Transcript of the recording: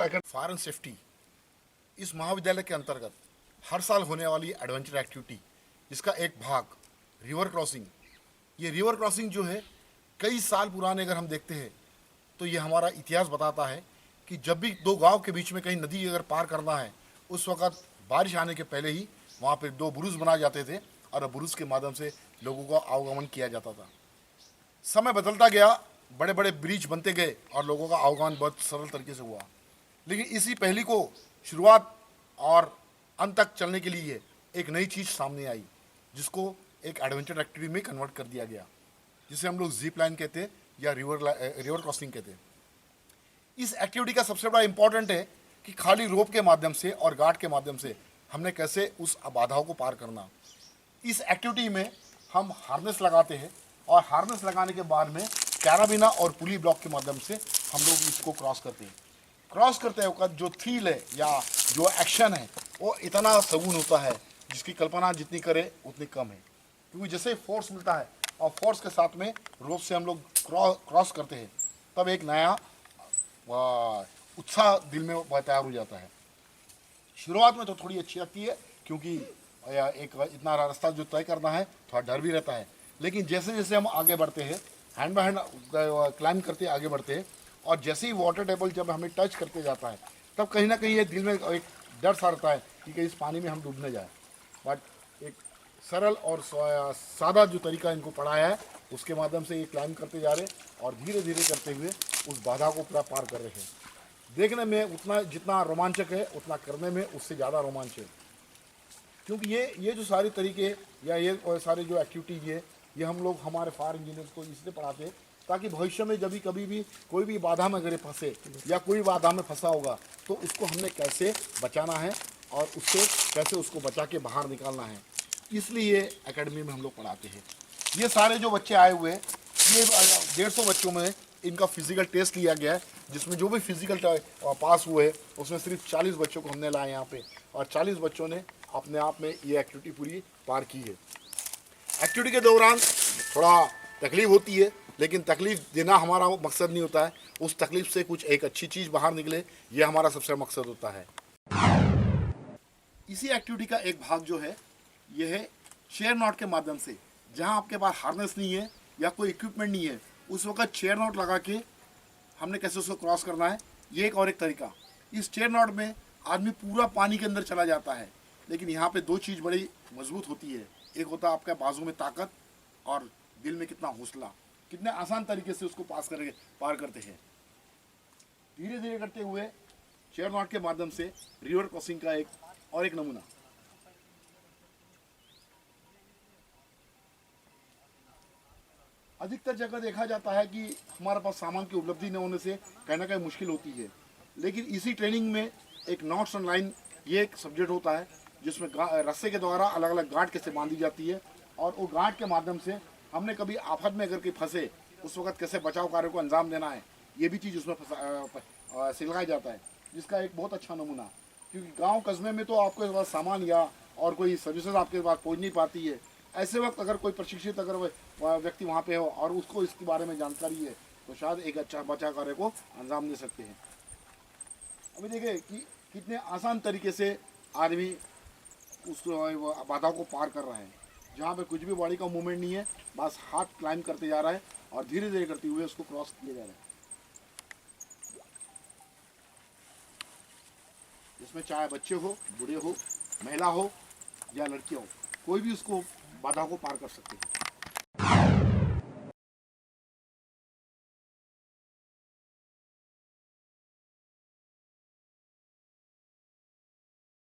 Fire and safety इस महाविद्यालय के अंतर्गत हर साल होने वाली एडवेंचर एक्टिविटी जिसका एक भाग रिवर क्रॉसिंग। ये रिवर क्रॉसिंग जो है कई साल पुराने अगर हम देखते हैं तो ये हमारा इतिहास बताता है कि जब भी दो गांव के बीच में कहीं नदी अगर पार करना है उस वक़्त बारिश आने के पहले ही वहाँ पे दो बुरुज बनाए जाते थे और बुरुज के माध्यम से लोगों का आवागमन किया जाता था। समय बदलता गया, बड़े बड़े ब्रिज बनते गए और लोगों का आवागमन बहुत सरल तरीके से हुआ। लेकिन इसी पहली को शुरुआत और अंत तक चलने के लिए एक नई चीज़ सामने आई जिसको एक एडवेंचर एक्टिविटी में कन्वर्ट कर दिया गया, जिसे हम लोग जिप लाइन कहते हैं या रिवर क्रॉसिंग कहते हैं। इस एक्टिविटी का सबसे बड़ा इंपॉर्टेंट है कि खाली रोप के माध्यम से और गार्ड के माध्यम से हमने कैसे उस बाधाओं को पार करना। इस एक्टिविटी में हम हार्नेस लगाते हैं और हार्नेस लगाने के बाद में कैराबिना और पुली ब्लॉक के माध्यम से हम लोग इसको क्रॉस करते हैं। क्रॉस करते वक्त जो थ्रिल है या जो एक्शन है वो इतना सगुन होता है जिसकी कल्पना जितनी करे उतनी कम है, क्योंकि जैसे फोर्स मिलता है और फोर्स के साथ में रोप से हम लोग क्रॉस करते हैं तब एक नया उत्साह दिल में तैयार हो जाता है। शुरुआत में तो थोड़ी अच्छी लगती है क्योंकि एक इतना रास्ता जो तय करना है थोड़ा डर भी रहता है, लेकिन जैसे जैसे हम आगे बढ़ते हैं हैंड बाय हैंड क्लाइंब करते आगे बढ़ते हैं और जैसे ही वाटर टेबल जब हमें टच करते जाता है तब कहीं ना कहीं ये दिल में एक डर सा रहता है कि कहीं इस पानी में हम डूबने जाए। बट एक सरल और सादा जो तरीका इनको पढ़ाया है उसके माध्यम से ये क्लाइंब करते जा रहे और धीरे धीरे करते हुए उस बाधा को पूरा पार कर रहे हैं। देखने में उतना जितना रोमांचक है उतना करने में उससे ज़्यादा रोमांच है, क्योंकि ये जो सारे तरीके या ये सारे जो एक्टिविटीज है ये हम लोग हमारे फायर इंजीनियर्स को इसलिए पढ़ाते हैं ताकि भविष्य में जब भी कभी भी कोई भी बाधा में अगर फंसे या कोई बाधा में फंसा होगा तो उसको हमने कैसे बचाना है और उससे कैसे उसको बचा के बाहर निकालना है, इसलिए एकेडमी में हम लोग पढ़ाते हैं। ये सारे जो बच्चे आए हुए हैं ये 150 बच्चों में इनका फिजिकल टेस्ट लिया गया है, जिसमें जो भी फिजिकल पास हुए उसमें सिर्फ 40 बच्चों को हमने लाए यहाँ पे और 40 बच्चों ने अपने आप में ये एक्टिविटी पूरी पार की है। एक्टिविटी के दौरान थोड़ा तकलीफ होती है, लेकिन तकलीफ देना हमारा मकसद नहीं होता है, उस तकलीफ से कुछ एक अच्छी चीज़ बाहर निकले ये हमारा सबसे मकसद होता है। इसी एक्टिविटी का एक भाग जो है ये है चेयर नॉट के माध्यम से। जहाँ आपके पास हार्नेस नहीं है या कोई इक्विपमेंट नहीं है उस वक्त चेयर नॉट लगा के हमने कैसे उसको क्रॉस करना है, ये एक और एक तरीका। इस चेयर नॉट में आदमी पूरा पानी के अंदर चला जाता है, लेकिन यहाँ पे दो चीज़ बड़ी मजबूत होती है। एक होता है आपके बाजू में ताकत और दिल में कितना हौसला, कितने आसान तरीके से उसको पार करते हैं। धीरे धीरे करते हुए चेयर नॉट के माध्यम से रिवर क्रॉसिंग का एक नमूना। अधिकतर जगह देखा जाता है कि हमारे पास सामान की उपलब्धि न होने से कहीं ना कहीं मुश्किल होती है, लेकिन इसी ट्रेनिंग में एक नॉट्स एंड लाइन ये एक सब्जेक्ट होता है जिसमें रस्से के द्वारा अलग अलग गांठ कैसे बांधी जाती है और वो गांठ के माध्यम से हमने कभी आफत में अगर कोई फंसे उस वक्त कैसे बचाव कार्य को अंजाम देना है, ये भी चीज़ उसमें सिखाया जाता है, जिसका एक बहुत अच्छा नमूना। क्योंकि गांव कस्बे में तो आपके पास सामान या और कोई सर्विसेज आपके पास पहुंच नहीं पाती है, ऐसे वक्त अगर कोई प्रशिक्षित अगर व्यक्ति वहाँ पे हो और उसको इसके बारे में जानकारी है तो शायद एक अच्छा बचाव कार्य को अंजाम दे सकते हैं। अभी देखिए कि कितने आसान तरीके से आदमी उस बाधा को पार कर रहा है, जहाँ पे कुछ भी बॉडी का मूवमेंट नहीं है, बस हाथ क्लाइंब करते जा रहा है और धीरे धीरे करते हुए उसको क्रॉस किया जा रहा है। इसमें चाहे बच्चे हो, बूढ़े हो, महिला हो या लड़कियां हो, कोई भी उसको बाधा को पार कर सकते हैं।